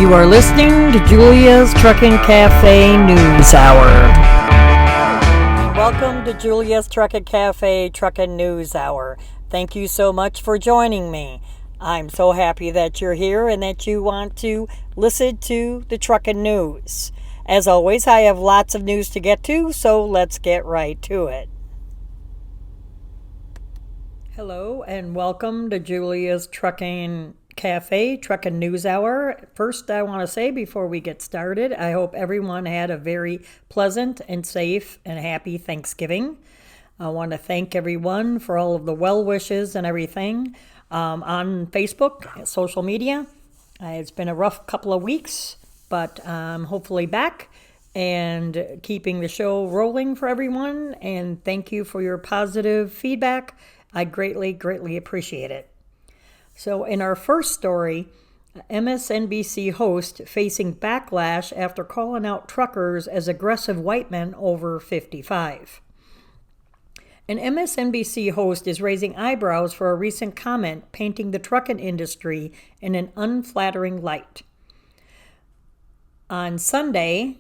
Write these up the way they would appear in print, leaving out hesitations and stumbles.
You are listening to Julia's Trucking Cafe News Hour. Welcome to Julia's Trucking Cafe Trucking News Hour. Thank you so much for joining me. I'm so happy that you're here and that you want to listen to the trucking news. As always, I have lots of news to get to, so let's get right to it. Hello and welcome to Julia's Trucking Cafe Trucking News Hour. First, I want to say before we get started, I hope everyone had a very pleasant and safe and happy Thanksgiving. I want to thank everyone for all of the well wishes and everything on Facebook, social media. It's been a rough couple of weeks, but I'm hopefully back and keeping the show rolling for everyone. And thank you for your positive feedback. I greatly appreciate it. So in our first story, MSNBC host facing backlash after calling out truckers as aggressive white men over 55. An MSNBC host is raising eyebrows for a recent comment painting the trucking industry in an unflattering light. On Sunday,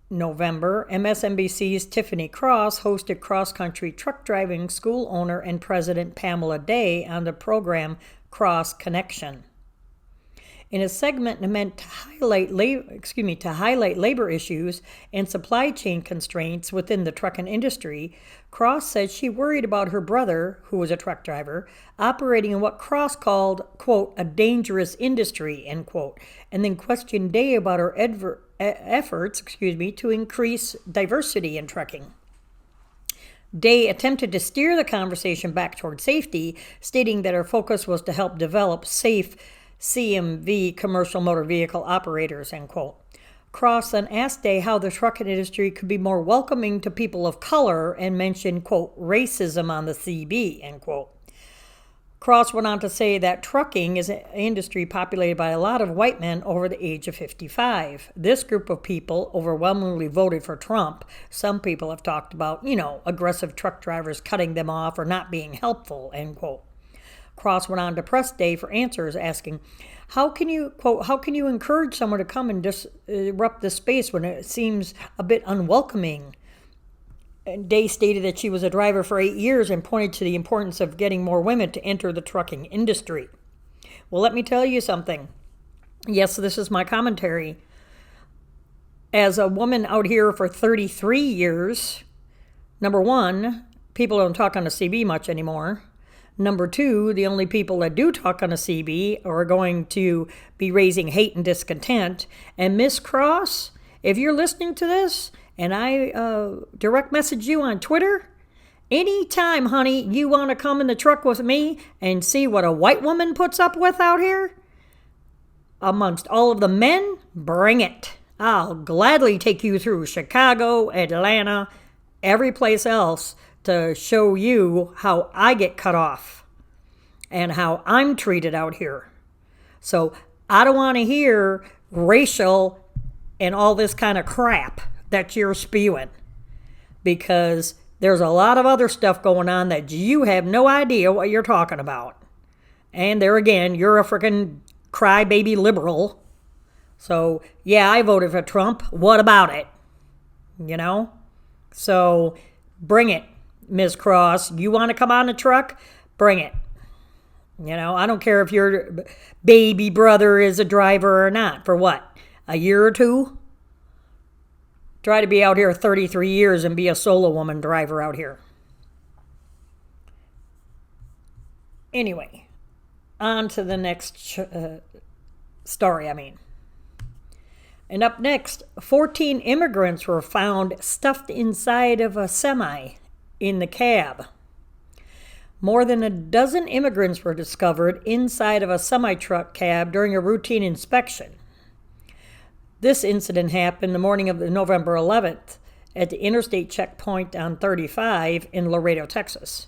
November, MSNBC's Tiffany Cross hosted cross-country truck driving school owner and president Pamela Day on the program Cross Connection. In a segment meant to highlight labor issues and supply chain constraints within the trucking industry, Cross said she worried about her brother, who was a truck driver, operating in what Cross called, quote, a dangerous industry, end quote, and then questioned Day about her efforts to increase diversity in trucking. Day attempted to steer the conversation back toward safety, stating that her focus was to help develop safe CMV, commercial motor vehicle operators, end quote. Cross then asked Day how the trucking industry could be more welcoming to people of color and mentioned, quote, racism on the CB, end quote. Cross went on to say that trucking is an industry populated by a lot of white men over the age of 55. This group of people overwhelmingly voted for Trump. Some people have talked about, aggressive truck drivers cutting them off or not being helpful, end quote. Cross went on to press Day for answers, asking, how can you encourage someone to come and disrupt this space when it seems a bit unwelcoming? And Day stated that she was a driver for 8 years and pointed to the importance of getting more women to enter the trucking industry. Well, let me tell you something. Yes, this is my commentary. As a woman out here for 33 years, number one, people don't talk on a CB much anymore. Number two, the only people that do talk on a CB are going to be raising hate and discontent. And Miss Cross, if you're listening to this, and I direct message you on Twitter, anytime, honey, you want to come in the truck with me and see what a white woman puts up with out here, amongst all of the men, bring it. I'll gladly take you through Chicago, Atlanta, every place else to show you how I get cut off and how I'm treated out here. So I don't want to hear racial and all this kind of crap that you're spewing, because there's a lot of other stuff going on that you have no idea what you're talking about. And there again, you're a freaking crybaby liberal. So yeah, I voted for Trump. What about it? So bring it, Ms. Cross. You want to come on the truck? Bring it. I don't care if your baby brother is a driver or not. For what? A year or two? Try to be out here 33 years and be a solo woman driver out here. Anyway, on to the next story, And up next, 14 immigrants were found stuffed inside of a semi in the cab. More than a dozen immigrants were discovered inside of a semi-truck cab during a routine inspection. This incident happened the morning of November 11th at the interstate checkpoint on 35 in Laredo, Texas.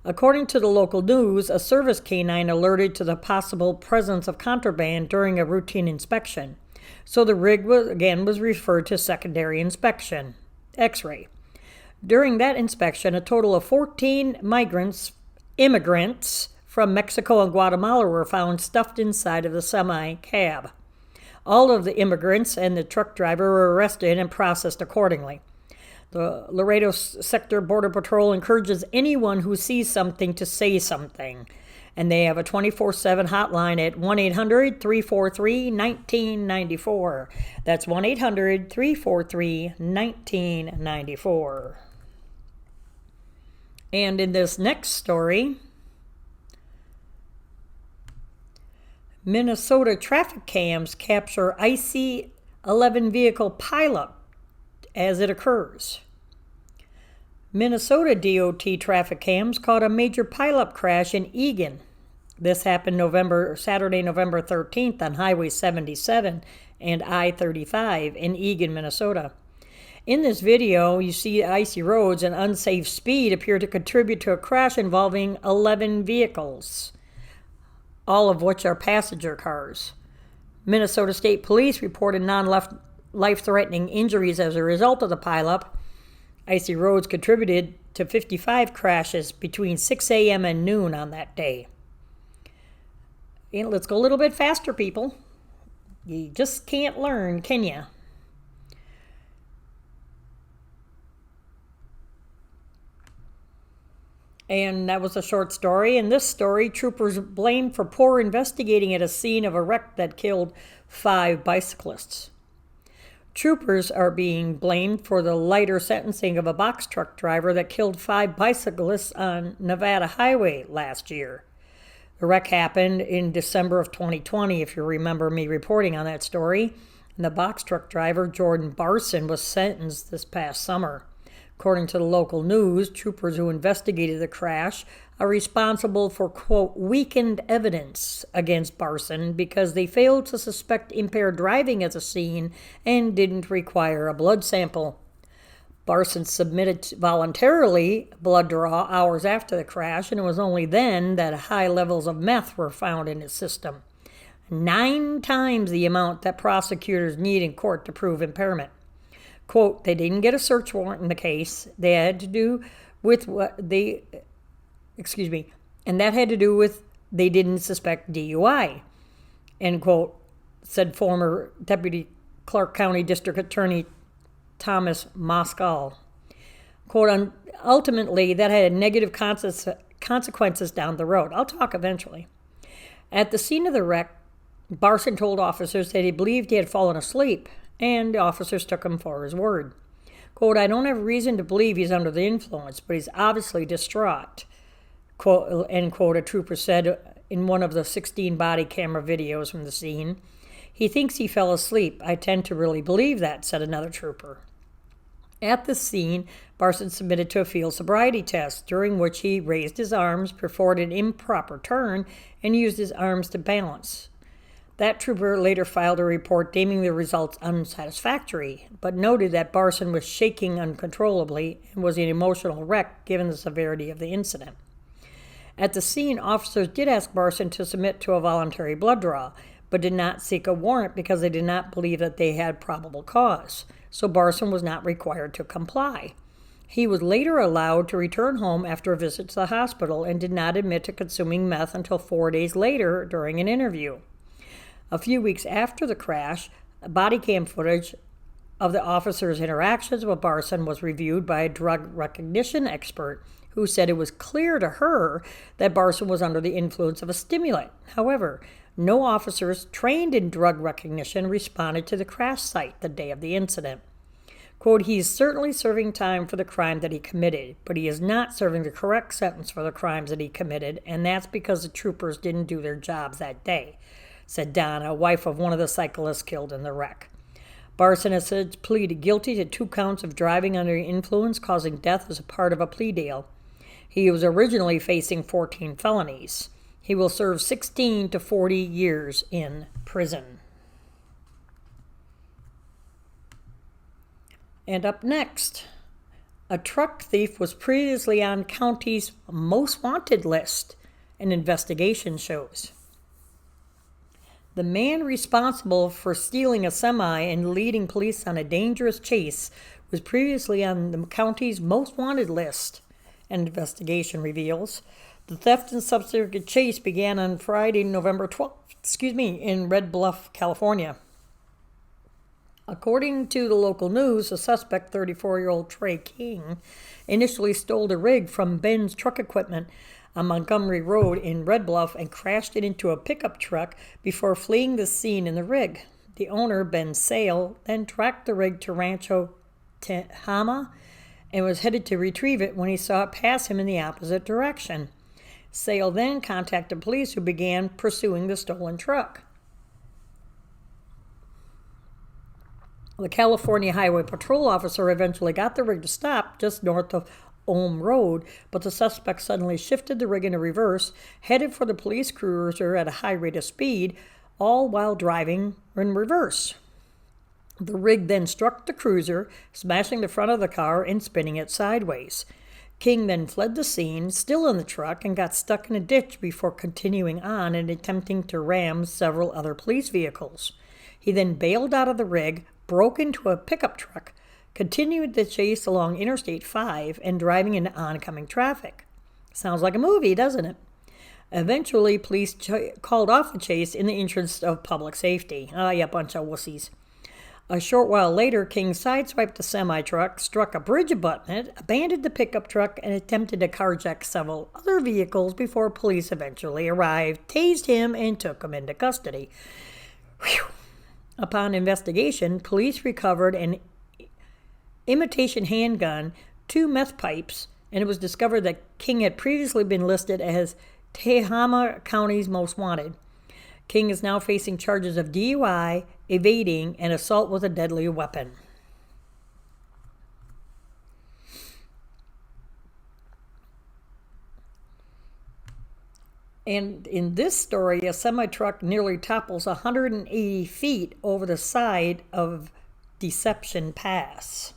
According to the local news, a service canine alerted to the possible presence of contraband during a routine inspection. So the rig was referred to secondary inspection, X-ray. During that inspection, a total of 14 immigrants from Mexico and Guatemala were found stuffed inside of the semi-cab. All of the immigrants and the truck driver were arrested and processed accordingly. The Laredo Sector Border Patrol encourages anyone who sees something to say something. And they have a 24/7 hotline at 1-800-343-1994. That's 1-800-343-1994. And in this next story, Minnesota traffic cams capture IC-11 vehicle pileup as it occurs. Minnesota DOT traffic cams caught a major pileup crash in Eagan. This happened Saturday, November 13th on Highway 77 and I-35 in Eagan, Minnesota. In this video, you see icy roads and unsafe speed appear to contribute to a crash involving 11 vehicles, all of which are passenger cars. Minnesota State Police reported non-life-threatening injuries as a result of the pileup. Icy roads contributed to 55 crashes between 6 a.m. and noon on that day. And let's go a little bit faster, people. You just can't learn, can you? And that was a short story. In this story, troopers blamed for poor investigating at a scene of a wreck that killed 5 bicyclists. Troopers are being blamed for the lighter sentencing of a box truck driver that killed 5 bicyclists on Nevada Highway last year. The wreck happened in December of 2020, if you remember me reporting on that story. And the box truck driver, Jordan Barson, was sentenced this past summer. According to the local news, troopers who investigated the crash are responsible for, quote, weakened evidence against Barson because they failed to suspect impaired driving at the scene and didn't require a blood sample. Barson submitted voluntarily blood draw hours after the crash, and it was only then that high levels of meth were found in his system. 9 times the amount that prosecutors need in court to prove impairment. Quote, they didn't get a search warrant in the case. They had to do with they didn't suspect DUI, end quote, said former Deputy Clark County District Attorney Thomas Moskal. Quote, ultimately, that had negative consequences down the road. I'll talk eventually. At the scene of the wreck, Barson told officers that he believed he had fallen asleep, and the officers took him for his word. Quote, I don't have reason to believe he's under the influence, but he's obviously distraught, quote, end quote, a trooper said in one of the 16 body camera videos from the scene. He thinks he fell asleep. I tend to really believe that, said another trooper. At the scene, Barson submitted to a field sobriety test, during which he raised his arms, performed an improper turn, and used his arms to balance. That trooper later filed a report deeming the results unsatisfactory, but noted that Barson was shaking uncontrollably and was in an emotional wreck given the severity of the incident. At the scene, officers did ask Barson to submit to a voluntary blood draw, but did not seek a warrant because they did not believe that they had probable cause. So Barson was not required to comply. He was later allowed to return home after a visit to the hospital and did not admit to consuming meth until 4 days later during an interview. A few weeks after the crash, body cam footage of the officer's interactions with Barson was reviewed by a drug recognition expert who said it was clear to her that Barson was under the influence of a stimulant. However, no officers trained in drug recognition responded to the crash site the day of the incident. Quote, he is certainly serving time for the crime that he committed, but he is not serving the correct sentence for the crimes that he committed, and that's because the troopers didn't do their jobs that day, said Donna, wife of one of the cyclists killed in the wreck. Barson has since pleaded guilty to 2 counts of driving under the influence causing death as a part of a plea deal. He was originally facing 14 felonies. He will serve 16 to 40 years in prison. And up next, a truck thief was previously on county's most wanted list, an investigation shows. The man responsible for stealing a semi and leading police on a dangerous chase was previously on the county's most wanted list, an investigation reveals. The theft and subsequent chase began on Friday, November 12th, in Red Bluff, California. According to the local news, the suspect, 34-year-old Trey King, initially stole a rig from Ben's Truck Equipment on Montgomery Road in Red Bluff and crashed it into a pickup truck before fleeing the scene in the rig. The owner, Ben Sale, then tracked the rig to Rancho Tehama and was headed to retrieve it when he saw it pass him in the opposite direction. Sale then contacted police, who began pursuing the stolen truck. The California Highway Patrol officer eventually got the rig to stop just north of Ulm Road, but the suspect suddenly shifted the rig into reverse, headed for the police cruiser at a high rate of speed, all while driving in reverse. The rig then struck the cruiser, smashing the front of the car and spinning it sideways. King then fled the scene, still in the truck, and got stuck in a ditch before continuing on and attempting to ram several other police vehicles. He then bailed out of the rig, broke into a pickup truck, continued the chase along Interstate 5, and driving into oncoming traffic. Sounds like a movie, doesn't it? Eventually, police called off the chase in the interest of public safety. You bunch of wussies. A short while later, King sideswiped the semi-truck, struck a bridge abutment, abandoned the pickup truck, and attempted to carjack several other vehicles before police eventually arrived, tased him, and took him into custody. Whew. Upon investigation, police recovered an imitation handgun, 2 meth pipes, and it was discovered that King had previously been listed as Tehama County's most wanted. King is now facing charges of DUI, evading, and assault with a deadly weapon. And in this story, a semi-truck nearly topples 180 feet over the side Deception Pass.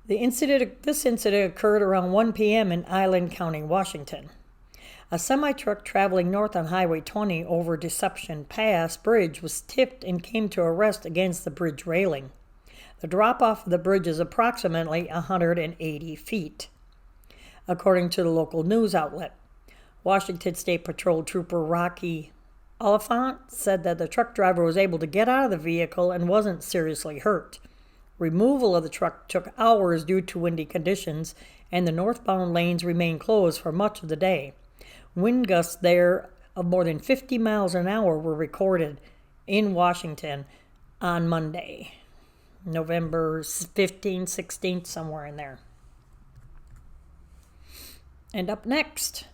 This incident occurred around 1 p.m. in Island County, Washington. A semi-truck traveling north on Highway 20 over Deception Pass Bridge was tipped and came to a rest against the bridge railing. The drop-off of the bridge is approximately 180 feet, according to the local news outlet. Washington State Patrol Trooper Rocky Oliphant said that the truck driver was able to get out of the vehicle and wasn't seriously hurt. Removal of the truck took hours due to windy conditions, and the northbound lanes remained closed for much of the day. Wind gusts there of more than 50 miles an hour were recorded in Washington on Monday, November 15th, 16th, somewhere in there. And up next,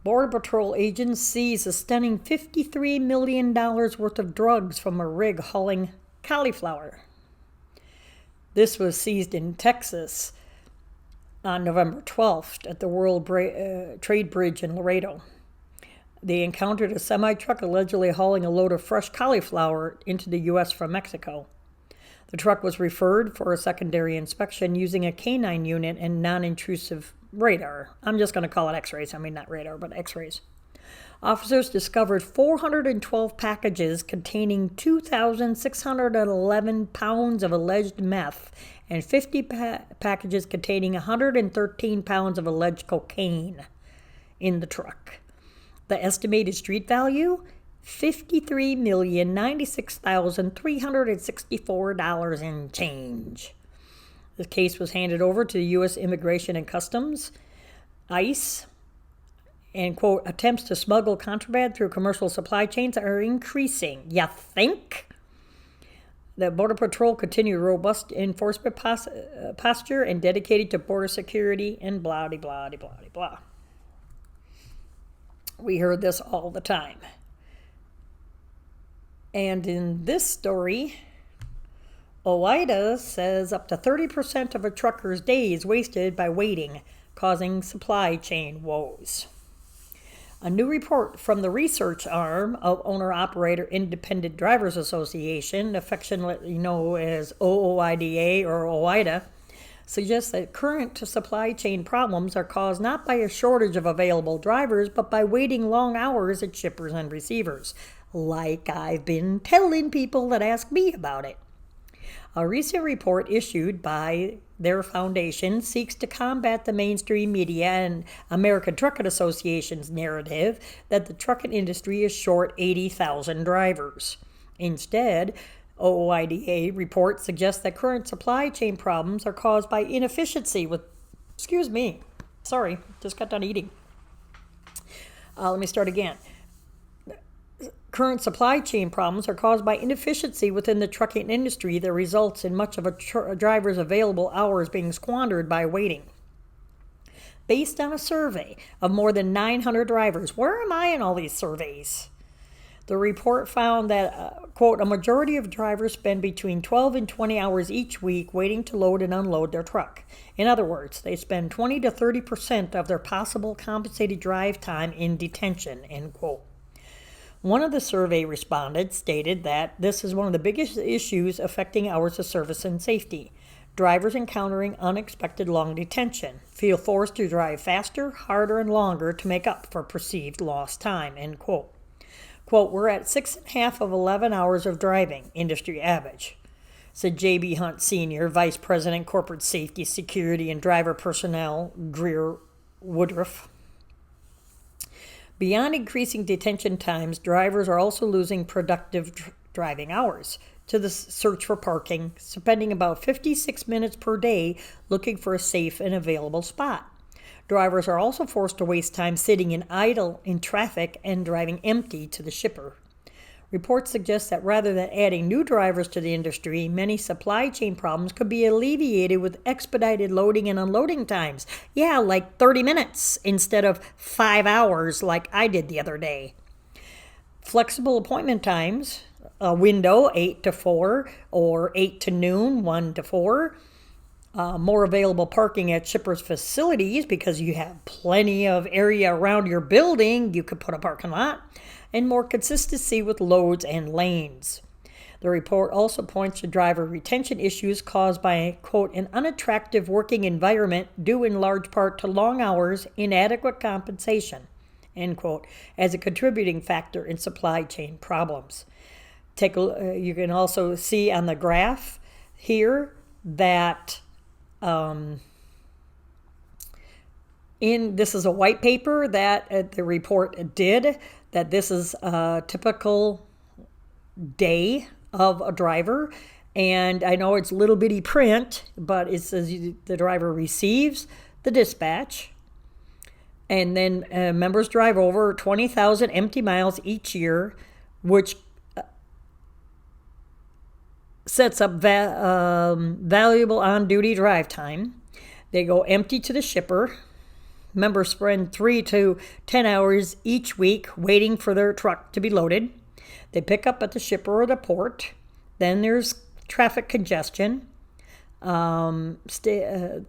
Border Patrol agents seize a stunning $53 million worth of drugs from a rig hauling cauliflower. This was seized in Texas on November 12th at the World Trade Bridge in Laredo. They encountered a semi-truck allegedly hauling a load of fresh cauliflower into the U.S. from Mexico. The truck was referred for a secondary inspection using a canine unit and non-intrusive radar. I'm just going to call it x-rays. I mean, not radar, but x-rays. Officers discovered 412 packages containing 2,611 pounds of alleged meth and 50 packages containing 113 pounds of alleged cocaine in the truck. The estimated street value? $53,096,364 and change. The case was handed over to the U.S. Immigration and Customs, ICE, and, quote, attempts to smuggle contraband through commercial supply chains are increasing. You think? The Border Patrol continued robust enforcement posture and dedicated to border security and blah, blah, blah, blah, blah. We heard this all the time. And in this story, OOIDA says up to 30% of a trucker's day is wasted by waiting, causing supply chain woes. A new report from the research arm of Owner-Operator Independent Drivers Association, affectionately known as OOIDA or OOIDA, suggests that current supply chain problems are caused not by a shortage of available drivers, but by waiting long hours at shippers and receivers, like I've been telling people that ask me about it. A recent report issued by their foundation seeks to combat the mainstream media and American Trucking Association's narrative that the trucking industry is short 80,000 drivers. Instead, OOIDA report suggests that current supply chain problems are caused by inefficiency with, sorry, just got done eating. Let me start again. Current supply chain problems are caused by inefficiency within the trucking industry that results in much of a driver's available hours being squandered by waiting. Based on a survey of more than 900 drivers, where am I in all these surveys? The report found that, quote, a majority of drivers spend between 12 and 20 hours each week waiting to load and unload their truck. In other words, they spend 20 to 30% of their possible compensated drive time in detention, end quote. One of the survey respondents stated that this is one of the biggest issues affecting hours of service and safety. Drivers encountering unexpected long detention feel forced to drive faster, harder, and longer to make up for perceived lost time, end quote. Quote, we're at 6.5 of 11 hours of driving, industry average, said J.B. Hunt Sr., Vice President, Corporate Safety, Security, and Driver Personnel, Greer Woodruff. Beyond increasing detention times, drivers are also losing productive driving hours to the search for parking, spending about 56 minutes per day looking for a safe and available spot. Drivers are also forced to waste time sitting in idle in traffic and driving empty to the shipper. Reports suggest that rather than adding new drivers to the industry, many supply chain problems could be alleviated with expedited loading and unloading times. Yeah, like 30 minutes instead of 5 hours like I did the other day. Flexible appointment times, a window 8 to 4 or 8 to noon, 1 to 4. More available parking at shippers' facilities because you have plenty of area around your building. You could put a parking lot. And more consistency with loads and lanes. The report also points to driver retention issues caused by, quote, an unattractive working environment due in large part to long hours, inadequate compensation, end quote, as a contributing factor in supply chain problems. You can also see on the graph here that this is a white paper that the report did, that this is a typical day of a driver. And I know it's little bitty print, but it says the driver receives the dispatch. And then members drive over 20,000 empty miles each year, which sets up valuable on-duty drive time. They go empty to the shipper. Members spend 3 to 10 hours each week waiting for their truck to be loaded. They pick up at the shipper or the port. Then there's traffic congestion. States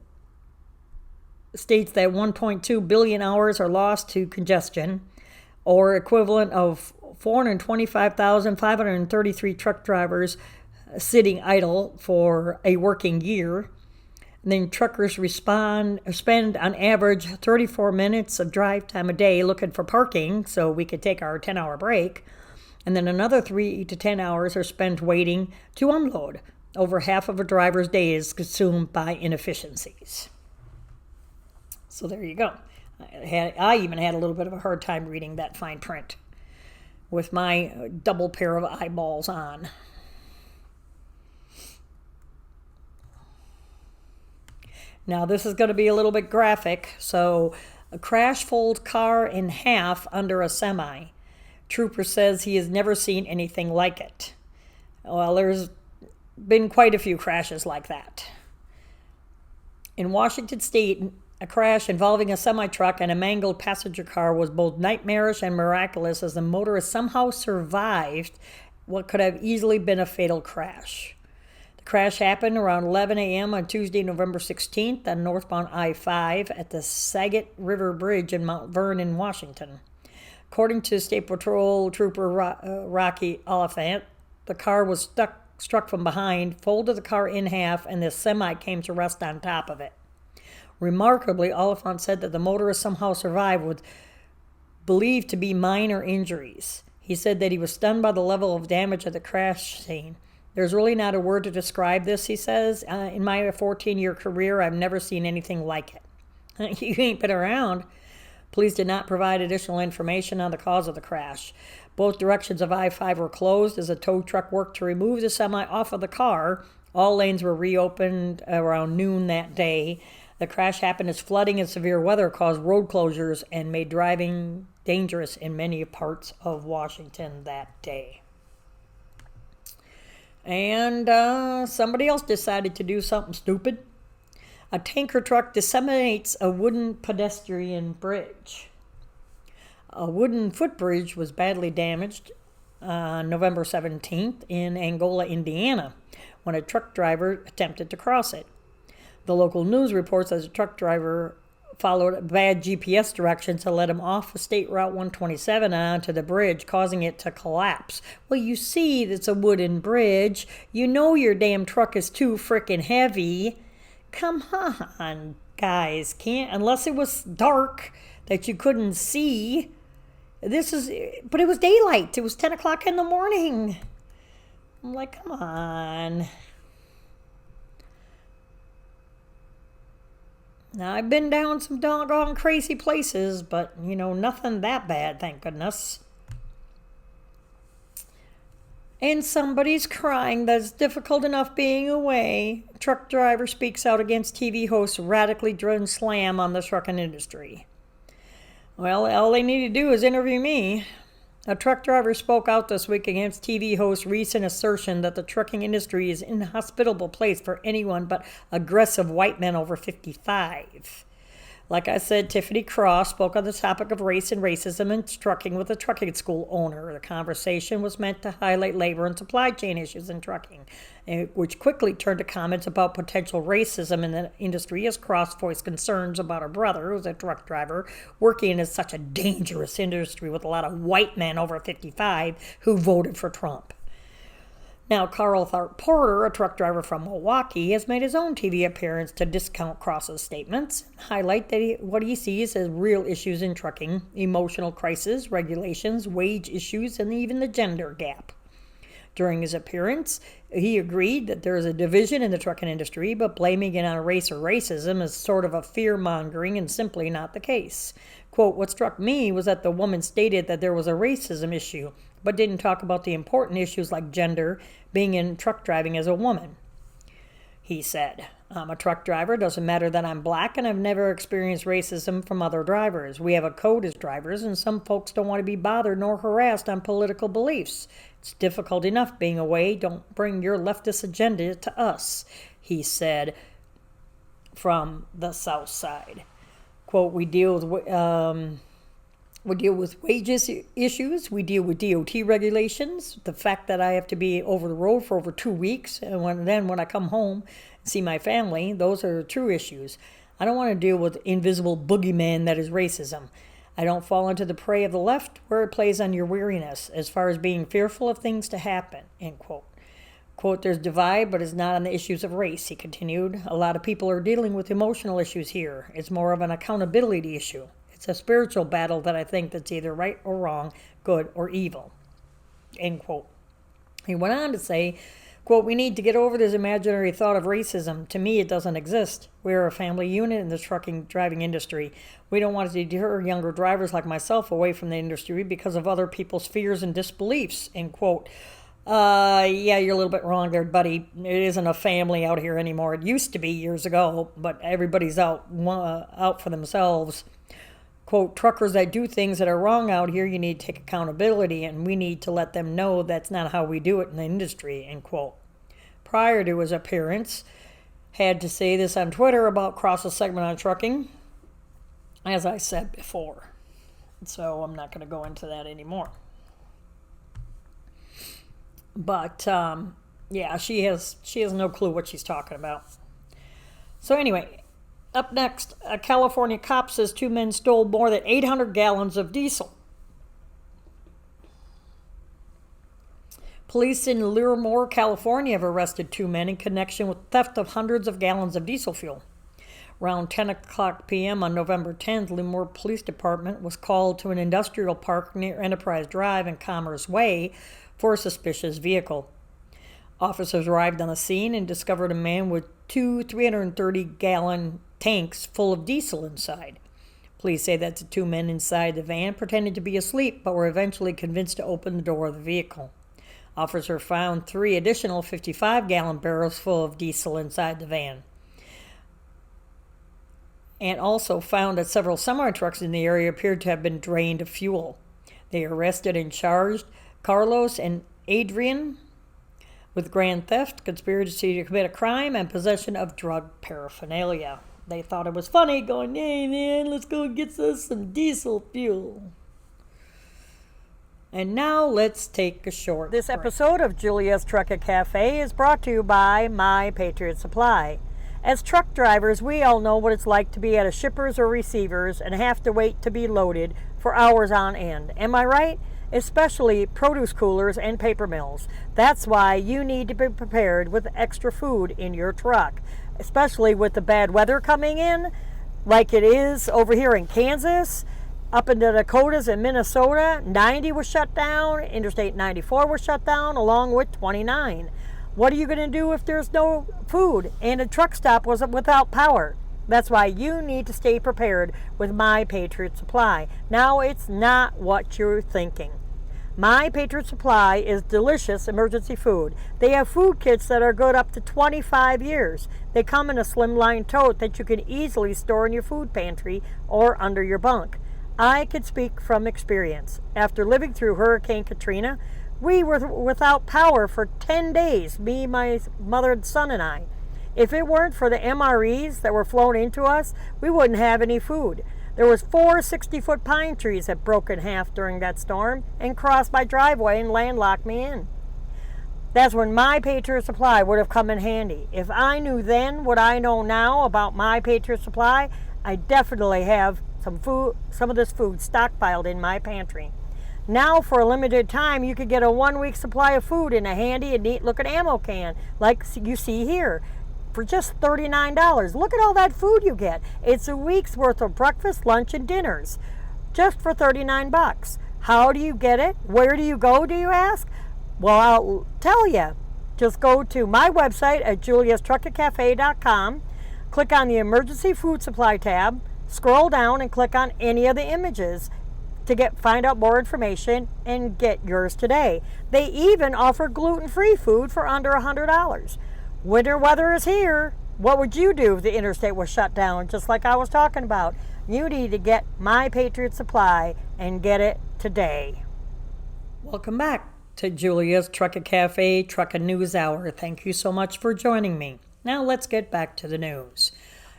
that 1.2 billion hours are lost to congestion, or equivalent of 425,533 truck drivers sitting idle for a working year. And then truckers spend on average 34 minutes of drive time a day looking for parking so we could take our 10-hour break. And then another 3 to 10 hours are spent waiting to unload. Over half of a driver's day is consumed by inefficiencies. So there you go. I even had a little bit of a hard time reading that fine print with my double pair of eyeballs on. Now this is going to be a little bit graphic. So a crash folds car in half under a semi. Trooper says he has never seen anything like it. Well, there's been quite a few crashes like that. In Washington State, a crash involving a semi-truck and a mangled passenger car was both nightmarish and miraculous as the motorist somehow survived what could have easily been a fatal crash. The crash happened around 11 a.m. on Tuesday, November 16th on northbound I-5 at the Saget River Bridge in Mount Vernon, Washington. According to State Patrol Trooper Rocky Oliphant, the car was struck from behind, folded the car in half, and the semi came to rest on top of it. Remarkably, Oliphant said that the motorist somehow survived with believed to be minor injuries. He said that he was stunned by the level of damage at the crash scene. There's really not a word to describe this, he says. In my 14-year career, I've never seen anything like it. You ain't been around. Police did not provide additional information on the cause of the crash. Both directions of I-5 were closed as a tow truck worked to remove the semi off of the car. All lanes were reopened around noon that day. The crash happened as flooding and severe weather caused road closures and made driving dangerous in many parts of Washington that day. And somebody else decided to do something stupid. A tanker truck disseminates a wooden pedestrian bridge. A wooden footbridge was badly damaged on November 17th in Angola, Indiana, when a truck driver attempted to cross it. The local news reports that the truck driver followed bad GPS directions that led him off of State Route 127 and onto the bridge, causing it to collapse. Well, you see, it's a wooden bridge. You know your damn truck is too frickin' heavy. Come on, guys. Unless it was dark that you couldn't see. But it was daylight. It was 10 o'clock in the morning. I'm like, come on. Now, I've been down some doggone crazy places, but, nothing that bad, thank goodness. And somebody's crying that it's difficult enough being away. Truck driver speaks out against TV host radically driven slam on the trucking industry. Well, all they need to do is interview me. A truck driver spoke out this week against TV host recent assertion that the trucking industry is an inhospitable place for anyone but aggressive white men over 55. Like I said, Tiffany Cross spoke on the topic of race and racism in trucking with a trucking school owner. The conversation was meant to highlight labor and supply chain issues in trucking, which quickly turned to comments about potential racism in the industry as Cross voiced concerns about her brother, who's a truck driver, working in such a dangerous industry with a lot of white men over 55 who voted for Trump. Now, Carl Tharp Porter, a truck driver from Milwaukee, has made his own TV appearance to discount Cross's statements and highlight that what he sees as real issues in trucking: emotional crisis, regulations, wage issues, and even the gender gap. During his appearance, he agreed that there is a division in the trucking industry, but blaming it on race or racism is sort of a fear-mongering and simply not the case. Quote, "What struck me was that the woman stated that there was a racism issue, but didn't talk about the important issues like gender, being in truck driving as a woman." He said, "I'm a truck driver. Doesn't matter that I'm black, and I've never experienced racism from other drivers. We have a code as drivers, and some folks don't want to be bothered nor harassed on political beliefs. It's difficult enough being away. Don't bring your leftist agenda to us," he said from the South Side. Quote, We deal with wages issues. We deal with DOT regulations. The fact that I have to be over the road for over 2 weeks, and when I come home and see my family, those are true issues. I don't want to deal with invisible boogeyman that is racism. I don't fall into the prey of the left where it plays on your weariness as far as being fearful of things to happen," end quote. Quote, "There's divide, but it's not on the issues of race," he continued. "A lot of people are dealing with emotional issues here. It's more of an accountability issue. It's a spiritual battle that I think that's either right or wrong, good or evil," end quote. He went on to say, quote, "We need to get over this imaginary thought of racism. To me, it doesn't exist. We're a family unit in the trucking driving industry. We don't want to deter younger drivers like myself away from the industry because of other people's fears and disbeliefs," end quote. Yeah, you're a little bit wrong there, buddy. It isn't a family out here anymore. It used to be years ago, but everybody's out for themselves. Quote, "Truckers that do things that are wrong out here, you need to take accountability, and we need to let them know that's not how we do it in the industry," end quote. Prior to his appearance, had to say this on Twitter about Cross's segment on trucking, as I said before. So I'm not going to go into that anymore. But, yeah, she has no clue what she's talking about. So anyway, up next, a California cop says 2 men stole more than 800 gallons of diesel. Police in Livermore, California have arrested 2 men in connection with theft of hundreds of gallons of diesel fuel. Around 10 o'clock p.m. on November 10th, Livermore Police Department was called to an industrial park near Enterprise Drive and Commerce Way for a suspicious vehicle. Officers arrived on the scene and discovered a man with 2 330-gallon tanks full of diesel inside. Police say that the two men inside the van pretended to be asleep but were eventually convinced to open the door of the vehicle. Officers found 3 additional 55-gallon barrels full of diesel inside the van, and also found that several semi-trucks in the area appeared to have been drained of fuel. They arrested and charged Carlos and Adrian with grand theft, conspiracy to commit a crime, and possession of drug paraphernalia. They thought it was funny, going, "Hey man, let's go get us some diesel fuel." And now let's take a short break. This episode of Julia's Trucker Cafe is brought to you by My Patriot Supply. As truck drivers, we all know what it's like to be at a shipper's or receiver's and have to wait to be loaded for hours on end. Am I right? Especially produce coolers and paper mills. That's why you need to be prepared with extra food in your truck, especially with the bad weather coming in, like it is over here in Kansas, up in the Dakotas and Minnesota. 90 was shut down, Interstate 94 was shut down, along with 29. What are you going to do if there's no food and a truck stop was without power? That's why you need to stay prepared with My Patriot Supply. Now it's not what you're thinking. My Patriot Supply is delicious emergency food. They have food kits that are good up to 25 years. They come in a slimline tote that you can easily store in your food pantry or under your bunk. I can speak from experience. After living through Hurricane Katrina, we were without power for 10 days, me, my mother, and son, and I. If it weren't for the MREs that were flown into us, we wouldn't have any food. There was 4 60-foot pine trees that broke in half during that storm and crossed my driveway and landlocked me in. That's when My Patriot Supply would have come in handy. If I knew then what I know now about My Patriot Supply, I definitely have some of this food stockpiled in my pantry. Now, for a limited time, you could get a 1-week supply of food in a handy and neat-looking ammo can, like you see here, for just $39. Look at all that food you get. It's a week's worth of breakfast, lunch, and dinners, just for $39. How do you get it? Where do you go, do you ask? Well, I'll tell you. Just go to my website at juliastruckercafe.com, click on the Emergency Food Supply tab, scroll down and click on any of the images to find out more information and get yours today. They even offer gluten-free food for under $100. Winter weather is here. What would you do if the interstate was shut down, just like I was talking about? You need to get My Patriot Supply and get it today. Welcome back to Julia's Trucker Cafe Trucker News Hour. Thank you so much for joining me. Now let's get back to the news.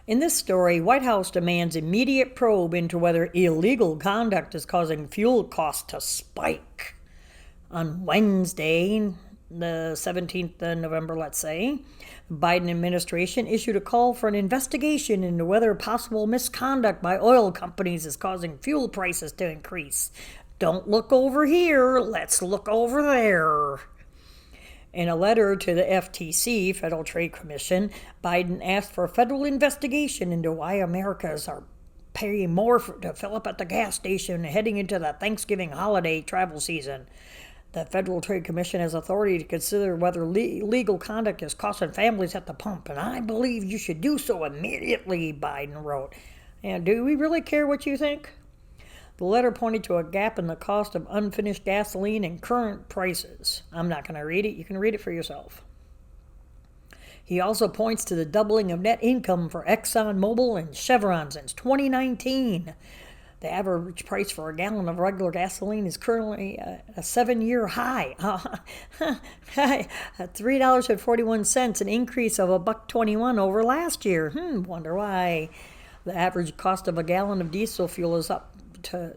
In this story, White House demands immediate probe into whether illegal conduct is causing fuel costs to spike. On Wednesday, the 17th of November, let's say, the Biden administration issued a call for an investigation into whether possible misconduct by oil companies is causing fuel prices to increase. Don't look over here, let's look over there. In a letter to the FTC, Federal Trade Commission, Biden asked for a federal investigation into why Americans are paying more to fill up at the gas station heading into the Thanksgiving holiday travel season. The Federal Trade Commission has authority to consider whether legal conduct is costing families at the pump, and I believe you should do so immediately, Biden wrote. And do we really care what you think? The letter pointed to a gap in the cost of unfinished gasoline and current prices. I'm not going to read it. You can read it for yourself. He also points to the doubling of net income for ExxonMobil and Chevron since 2019. The average price for a gallon of regular gasoline is currently a 7-year high. $3.41, an increase of $1.21 over last year. Wonder why. The average cost of a gallon of diesel fuel is up to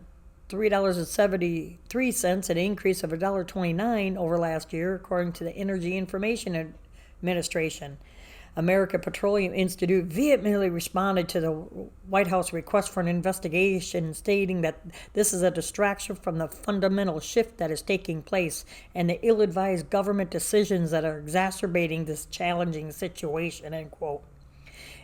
$3.73, an increase of $1.29 over last year, according to the Energy Information Administration. American Petroleum Institute vehemently responded to the White House request for an investigation, stating that this is a distraction from the fundamental shift that is taking place and the ill-advised government decisions that are exacerbating this challenging situation, end quote.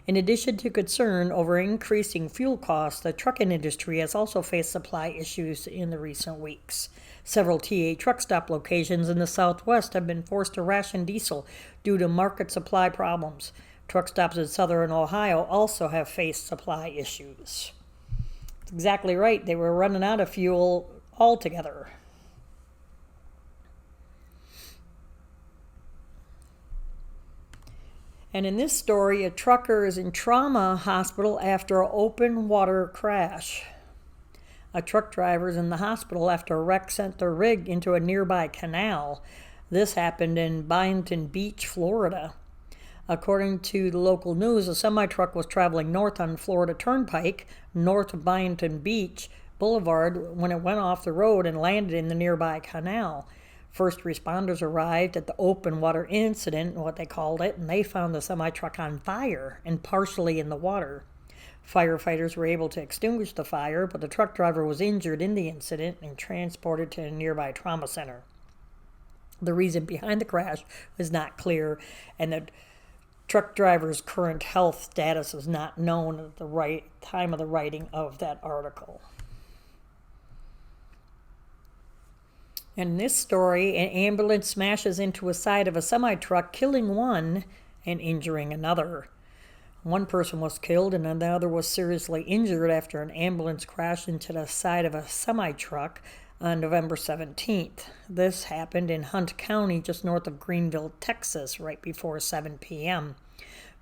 In addition to concern over increasing fuel costs, the trucking industry has also faced supply issues in the recent weeks. Several TA truck stop locations in the Southwest have been forced to ration diesel due to market supply problems. Truck stops in southern Ohio also have faced supply issues. exactly right. They were running out of fuel altogether. And in this story, a trucker is in trauma hospital after an open water crash. A truck driver is in the hospital after a wreck sent their rig into a nearby canal. This happened in Boynton Beach, Florida. According to the local news, a semi-truck was traveling north on Florida Turnpike, north of Boynton Beach Boulevard, when it went off the road and landed in the nearby canal. First responders arrived at the open water incident, what they called it, and they found the semi-truck on fire and partially in the water. Firefighters were able to extinguish the fire, but the truck driver was injured in the incident and transported to a nearby trauma center. The reason behind the crash was not clear, and the truck driver's current health status was not known at the time of the writing of that article. In this story, an ambulance smashes into a side of a semi-truck, killing one and injuring another. One person was killed and another was seriously injured after an ambulance crashed into the side of a semi-truck on November 17th. This happened in Hunt County, just north of Greenville, Texas, right before 7 p.m.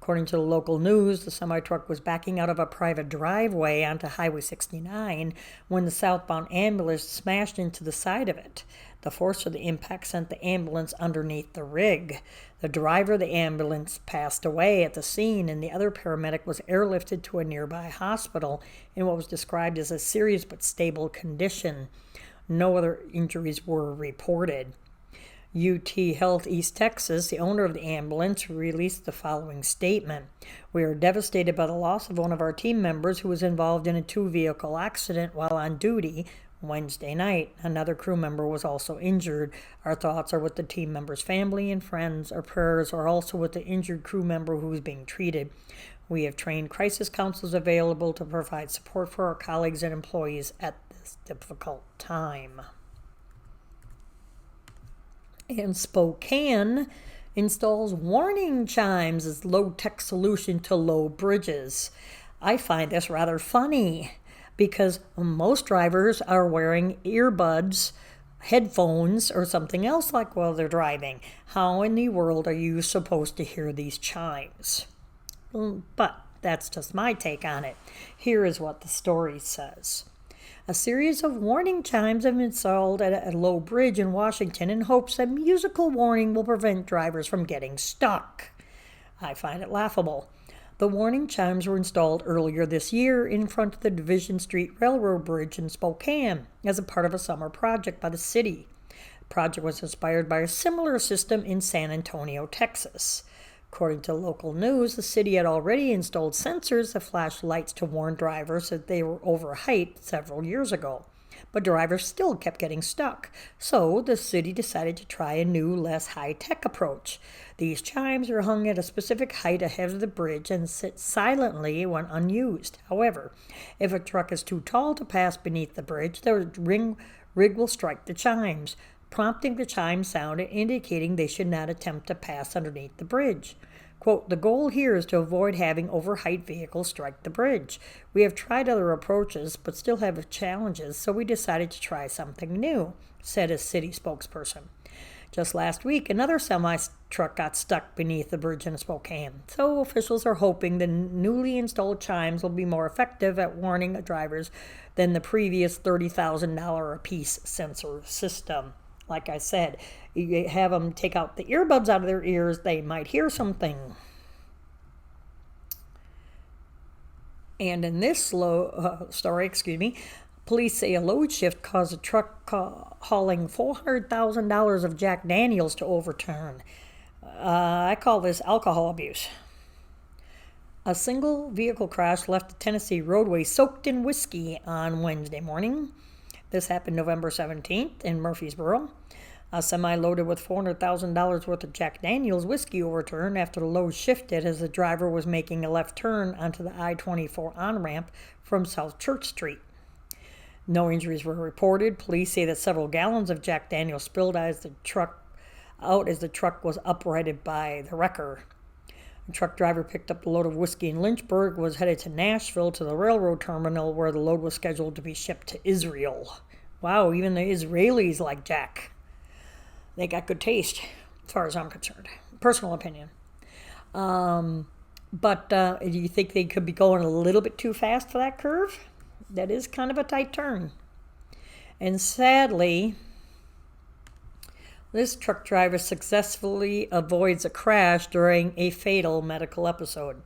According to the local news, the semi-truck was backing out of a private driveway onto Highway 69 when the southbound ambulance smashed into the side of it. The force of the impact sent the ambulance underneath the rig. The driver of the ambulance passed away at the scene, and the other paramedic was airlifted to a nearby hospital in what was described as a serious but stable condition. No other injuries were reported. UT Health East Texas, the owner of the ambulance, released the following statement. We are devastated by the loss of one of our team members who was involved in a two-vehicle accident while on duty Wednesday night. Another crew member was also injured. Our thoughts are with the team member's family and friends. Our prayers are also with the injured crew member who is being treated. We have trained crisis counselors available to provide support for our colleagues and employees at this difficult time. And Spokane installs warning chimes as low-tech solution to low bridges. I find this rather funny because most drivers are wearing earbuds, headphones, or something else like while they're driving. How in the world are you supposed to hear these chimes? But that's just my take on it. Here is what the story says. A series of warning chimes have been installed at a low bridge in Washington in hopes that musical warning will prevent drivers from getting stuck. I find it laughable. The warning chimes were installed earlier this year in front of the Division Street Railroad Bridge in Spokane as a part of a summer project by the city. The project was inspired by a similar system in San Antonio, Texas. According to local news, the city had already installed sensors that flashed lights to warn drivers that they were over height several years ago. But drivers still kept getting stuck, so the city decided to try a new, less high-tech approach. These chimes are hung at a specific height ahead of the bridge and sit silently when unused. However, if a truck is too tall to pass beneath the bridge, the rig will strike the chimes, prompting the chime sound and indicating they should not attempt to pass underneath the bridge. Quote, the goal here is to avoid having overheight vehicles strike the bridge. We have tried other approaches, but still have challenges, so we decided to try something new, said a city spokesperson. Just last week, another semi-truck got stuck beneath the bridge in Spokane, so officials are hoping the newly installed chimes will be more effective at warning the drivers than the previous $30,000 a piece sensor system. Like I said, you have them take out the earbuds out of their ears, they might hear something. And in this story, police say a load shift caused a truck hauling $400,000 of Jack Daniels to overturn. I call this alcohol abuse. A single vehicle crash left the Tennessee roadway soaked in whiskey on Wednesday morning. This happened November 17th in Murfreesboro. A semi loaded with $400,000 worth of Jack Daniels whiskey overturned after the load shifted as the driver was making a left turn onto the I-24 on-ramp from South Church Street. No injuries were reported. Police say that several gallons of Jack Daniels spilled out as the truck was uprighted by the wrecker. The truck driver picked up a load of whiskey in Lynchburg, was headed to Nashville to the railroad terminal where the load was scheduled to be shipped to Israel. Wow, even the Israelis like Jack. They got good taste, as far as I'm concerned. Personal opinion. But do you think they could be going a little bit too fast for that curve? That is kind of a tight turn. And sadly, this truck driver successfully avoids a crash during a fatal medical episode.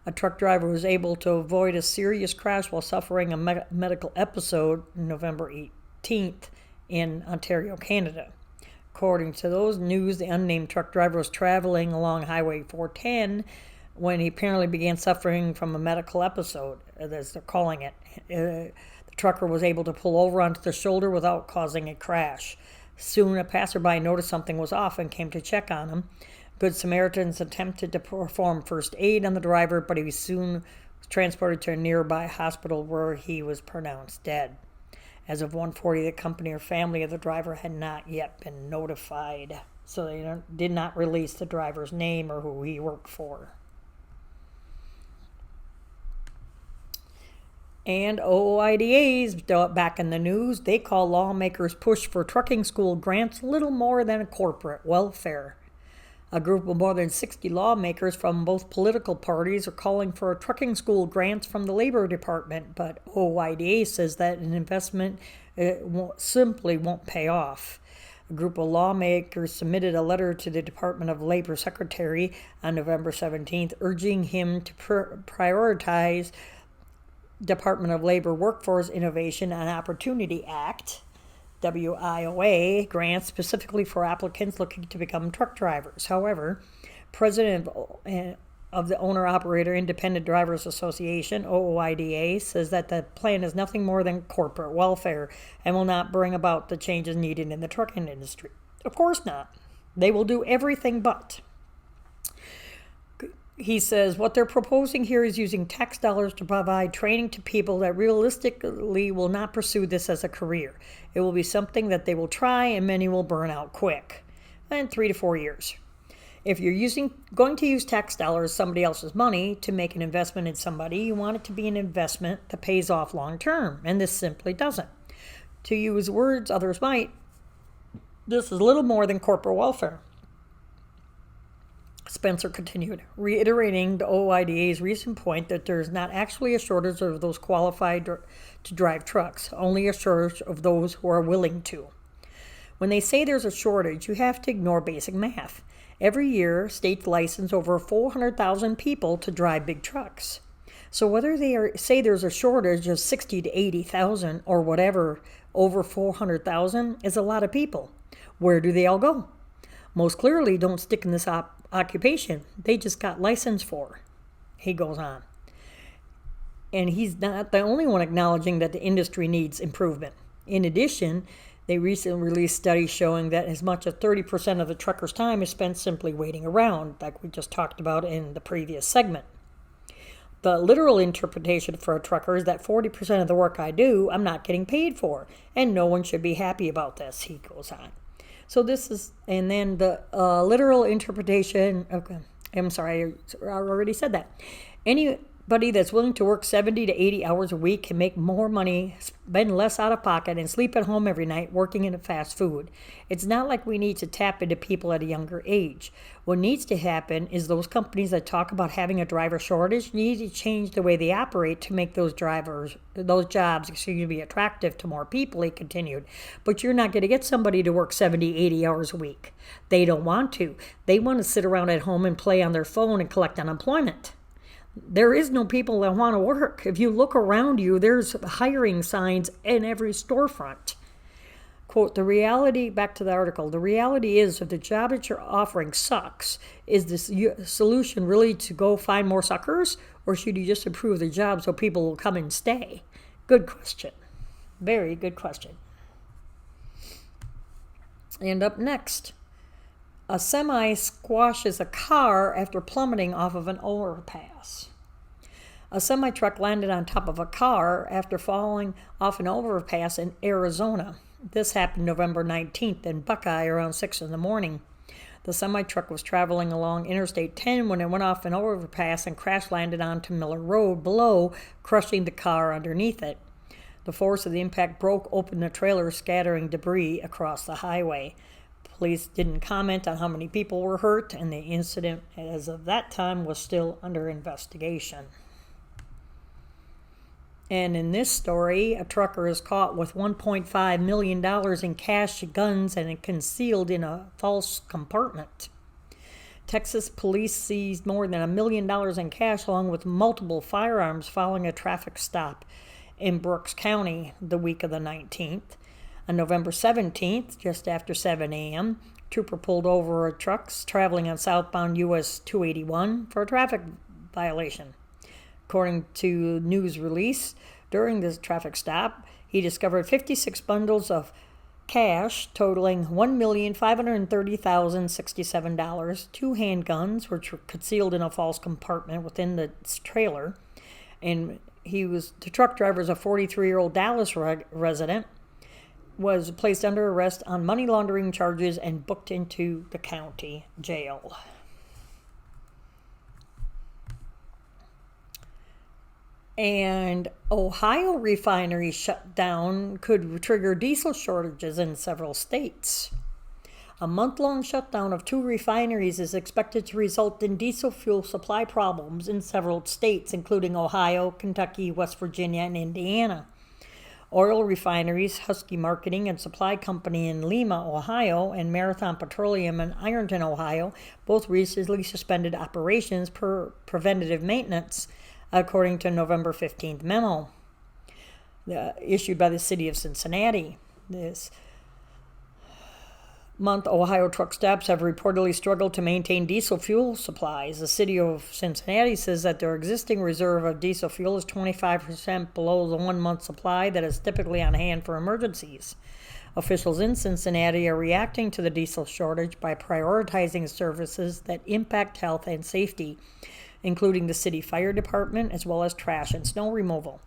A truck driver was able to avoid a serious crash while suffering a medical episode November 18th in Ontario, Canada. According to those news, the unnamed truck driver was traveling along Highway 410 when he apparently began suffering from a medical episode, as they're calling it. The trucker was able to pull over onto the shoulder without causing a crash. Soon, a passerby noticed something was off and came to check on him. Good Samaritans attempted to perform first aid on the driver, but he was soon transported to a nearby hospital where he was pronounced dead. As of 1:40, the company or family of the driver had not yet been notified, so they did not release the driver's name or who he worked for. And OIDA's back in the news. They call lawmakers' push for trucking school grants little more than corporate welfare. A group of more than 60 lawmakers from both political parties are calling for trucking school grants from the Labor Department, but OIDA says that an investment simply won't pay off. A group of lawmakers submitted a letter to the Department of Labor Secretary on November 17th, urging him to prioritize Department of Labor Workforce Innovation and Opportunity Act, WIOA, grants specifically for applicants looking to become truck drivers. However, President of the Owner-Operator Independent Drivers Association, OOIDA, says that the plan is nothing more than corporate welfare and will not bring about the changes needed in the trucking industry. Of course not. They will do everything but. He says what they're proposing here is using tax dollars to provide training to people that realistically will not pursue this as a career. It will be something that they will try and many will burn out quick, in 3 to 4 years. If you're going to use tax dollars, somebody else's money, to make an investment in somebody, you want it to be an investment that pays off long term, and this simply doesn't. To use words others might, this is little more than corporate welfare. Spencer continued, reiterating the OIDA's recent point that there is not actually a shortage of those qualified to drive trucks, only a shortage of those who are willing to. When they say there's a shortage, you have to ignore basic math. Every year, states license over 400,000 people to drive big trucks. So whether they say there's a shortage of 60 to 80,000 or whatever, over 400,000 is a lot of people. Where do they all go? Most clearly don't stick in this occupation they just got licensed for, he goes on. And he's not the only one acknowledging that the industry needs improvement. In addition, they recently released studies showing that as much as 30% of the truckers' time is spent simply waiting around, like we just talked about in the previous segment. The literal interpretation for a trucker is that 40% of the work I do, I'm not getting paid for, and no one should be happy about this, he goes on. So this is, and then the literal interpretation, okay, I'm sorry, I already said that. Anybody that's willing to work 70 to 80 hours a week can make more money, spend less out of pocket, and sleep at home every night working in fast food. It's not like we need to tap into people at a younger age. What needs to happen is those companies that talk about having a driver shortage need to change the way they operate to make those jobs, be attractive to more people, he continued. But you're not going to get somebody to work 70, 80 hours a week. They don't want to. They want to sit around at home and play on their phone and collect unemployment. There is no people that want to work. If you look around you, there's hiring signs in every storefront. Quote, back to the article, the reality is if the job that you're offering sucks, is the solution really to go find more suckers, or should you just improve the job so people will come and stay? Good question. Very good question. And up next, a semi squashes a car after plummeting off of an overpass. A semi-truck landed on top of a car after falling off an overpass in Arizona. This happened November 19th in Buckeye around 6 in the morning. The semi-truck was traveling along Interstate 10 when it went off an overpass and crash-landed onto Miller Road below, crushing the car underneath it. The force of the impact broke open the trailer, scattering debris across the highway. Police didn't comment on how many people were hurt, and the incident, as of that time, was still under investigation. And in this story, a trucker is caught with $1.5 million in cash, guns, and concealed in a false compartment. Texas police seized more than $1 million in cash along with multiple firearms following a traffic stop in Brooks County the week of the 19th. On November 17th, just after 7 a.m., a trooper pulled over a truck traveling on southbound US 281 for a traffic violation. According to news release, during this traffic stop, he discovered 56 bundles of cash totaling $1,530,067, 2 handguns, which were concealed in a false compartment within the trailer, and the truck driver is a 43-year-old Dallas resident, was placed under arrest on money laundering charges and booked into the county jail. And Ohio refinery shutdown could trigger diesel shortages in several states. A month-long shutdown of 2 refineries is expected to result in diesel fuel supply problems in several states, including Ohio, Kentucky, West Virginia, and Indiana. Oil refineries, Husky Marketing and Supply Company in Lima, Ohio, and Marathon Petroleum in Ironton, Ohio, both recently suspended operations per preventative maintenance, according to a November 15th memo issued by the city of Cincinnati. This month, Ohio truck stops have reportedly struggled to maintain diesel fuel supplies. The city of Cincinnati says that their existing reserve of diesel fuel is 25% below the 1-month supply that is typically on hand for emergencies. Officials in Cincinnati are reacting to the diesel shortage by prioritizing services that impact health and safety, including the city fire department, as well as trash and snow removal.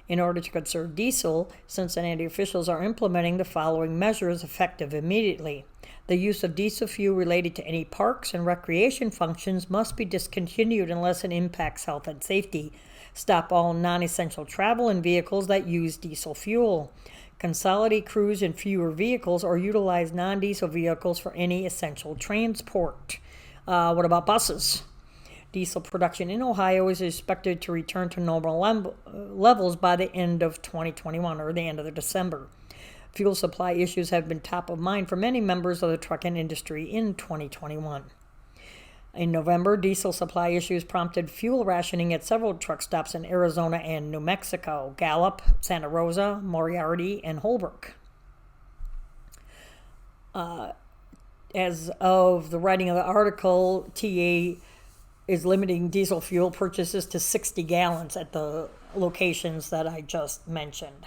In order to conserve diesel, Cincinnati officials are implementing the following measures effective immediately. The use of diesel fuel related to any parks and recreation functions must be discontinued unless it impacts health and safety. Stop all non-essential travel in vehicles that use diesel fuel. Consolidate crews in fewer vehicles or utilize non-diesel vehicles for any essential transport. What about buses? Diesel production in Ohio is expected to return to normal levels by the end of 2021 or the end of December. Fuel supply issues have been top of mind for many members of the trucking industry in 2021. In November, diesel supply issues prompted fuel rationing at several truck stops in Arizona and New Mexico: Gallup, Santa Rosa, Moriarty, and Holbrook. As of the writing of the article, TA is limiting diesel fuel purchases to 60 gallons at the locations that I just mentioned.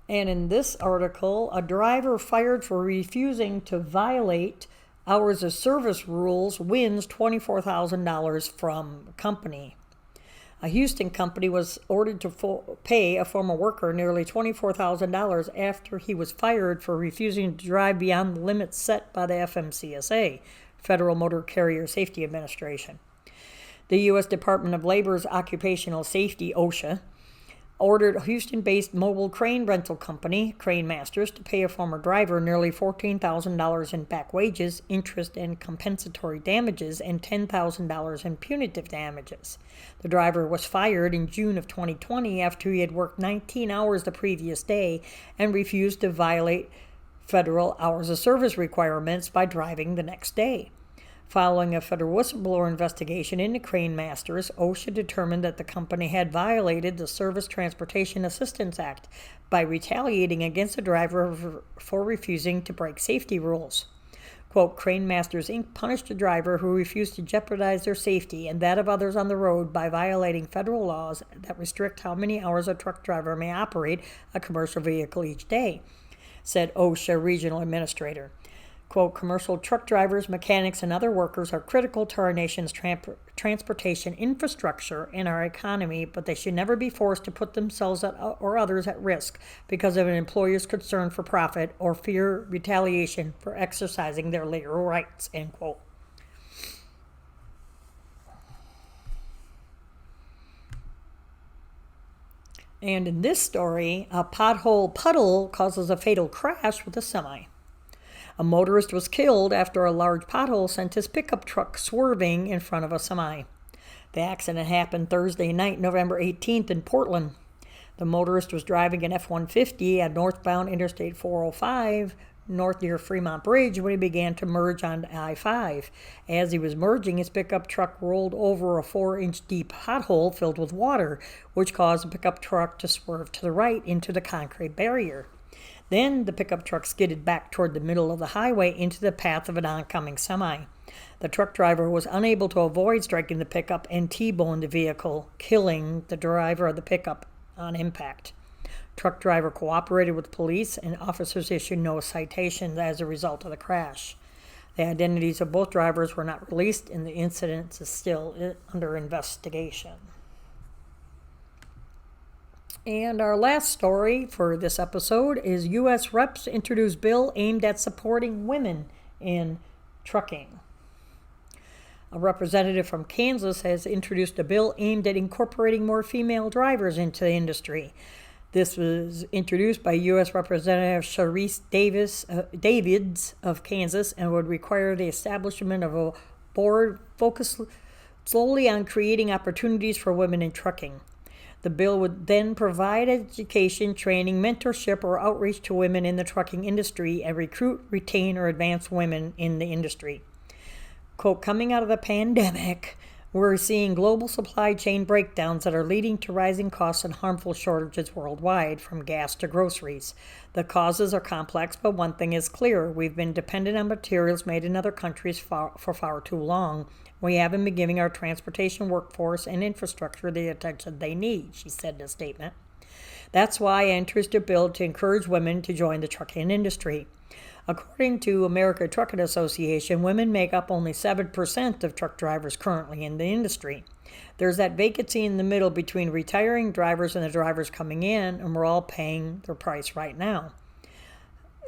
And in this article, a driver fired for refusing to violate hours of service rules wins $24,000 from a company. A Houston company was ordered to pay a former worker nearly $24,000 after he was fired for refusing to drive beyond the limits set by the FMCSA, Federal Motor Carrier Safety Administration. The U.S. Department of Labor's Occupational Safety, OSHA, ordered a Houston-based mobile crane rental company, Crane Masters, to pay a former driver nearly $14,000 in back wages, interest, and compensatory damages, and $10,000 in punitive damages. The driver was fired in June of 2020 after he had worked 19 hours the previous day and refused to violate federal hours of service requirements by driving the next day. Following a federal whistleblower investigation into Crane Masters, OSHA determined that the company had violated the Service Transportation Assistance Act by retaliating against the driver for refusing to break safety rules. Quote, Crane Masters, Inc. punished a driver who refused to jeopardize their safety and that of others on the road by violating federal laws that restrict how many hours a truck driver may operate a commercial vehicle each day, said OSHA Regional Administrator. Quote, commercial truck drivers, mechanics, and other workers are critical to our nation's transportation infrastructure and our economy, but they should never be forced to put themselves or others at risk because of an employer's concern for profit or fear retaliation for exercising their labor rights, end quote. And in this story, a pothole puddle causes a fatal crash with a semi. A motorist was killed after a large pothole sent his pickup truck swerving in front of a semi. The accident happened Thursday night, November 18th in Portland. The motorist was driving an F-150 at northbound Interstate 405 north near Fremont Bridge when he began to merge on I-5. As he was merging, his pickup truck rolled over a 4-inch deep pothole filled with water, which caused the pickup truck to swerve to the right into the concrete barrier. Then the pickup truck skidded back toward the middle of the highway into the path of an oncoming semi. The truck driver was unable to avoid striking the pickup and T-boned the vehicle, killing the driver of the pickup on impact. Truck driver cooperated with police, and officers issued no citations as a result of the crash. The identities of both drivers were not released, and the incident is still under investigation. And our last story for this episode is U.S. reps introduce bill aimed at supporting women in trucking. A representative from Kansas has introduced a bill aimed at incorporating more female drivers into the industry. This was introduced by U.S. Representative Sharice Davids of Kansas and would require the establishment of a board focused solely on creating opportunities for women in trucking. The bill would then provide education, training, mentorship, or outreach to women in the trucking industry and recruit, retain, or advance women in the industry. Quote, coming out of the pandemic, we're seeing global supply chain breakdowns that are leading to rising costs and harmful shortages worldwide, from gas to groceries. The causes are complex, but one thing is clear. We've been dependent on materials made in other countries for far too long. We haven't been giving our transportation workforce and infrastructure the attention they need, she said in a statement. That's why I introduced a bill to encourage women to join the trucking industry. According to American Trucking Association, women make up only 7% of truck drivers currently in the industry. There's that vacancy in the middle between retiring drivers and the drivers coming in, and we're all paying their price right now,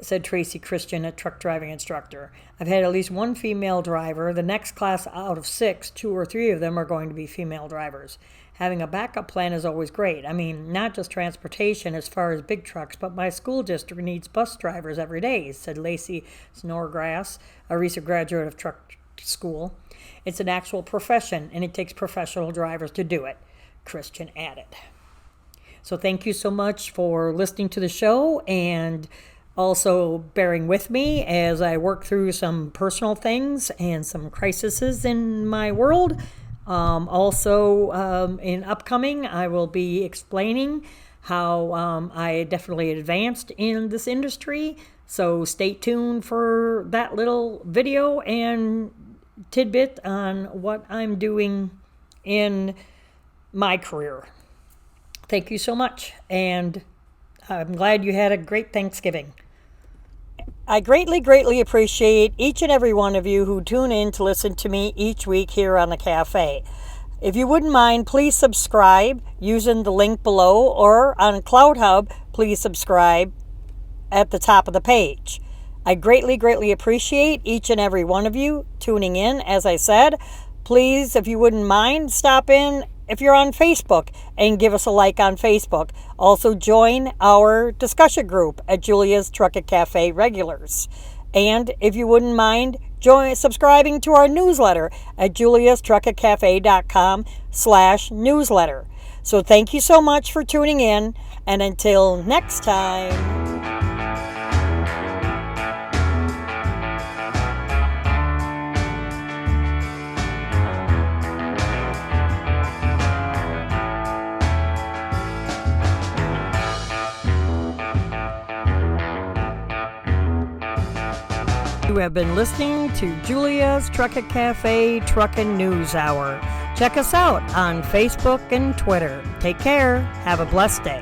said Tracy Christian, a truck driving instructor. I've had at least one female driver. The next class out of 6, 2 or 3 of them are going to be female drivers. Having a backup plan is always great. I mean, not just transportation as far as big trucks, but my school district needs bus drivers every day, said Lacey Snodgrass, a recent graduate of truck school. It's an actual profession, and it takes professional drivers to do it, Christian added. So thank you so much for listening to the show and also bearing with me as I work through some personal things and some crises in my world. In upcoming, I will be explaining how I definitely advanced in this industry. So stay tuned for that little video and tidbit on what I'm doing in my career. Thank you so much, and I'm glad you had a great Thanksgiving. I greatly appreciate each and every one of you who tune in to listen to me each week here on the cafe. If you wouldn't mind, please subscribe using the link below, or on CloudHub, please subscribe at the top of the page. I greatly appreciate each and every one of you tuning in. As I said, please, if you wouldn't mind, stop in if you're on Facebook and give us a like on Facebook. Also join our discussion group at Julia's Trucking Cafe Regulars. And if you wouldn't mind, subscribing to our newsletter at juliastruckingcafe.com/newsletter. So thank you so much for tuning in, and until next time. You have been listening to Julia's Trucking Cafe Truckin' News Hour. Check us out on Facebook and Twitter. Take care. Have a blessed day.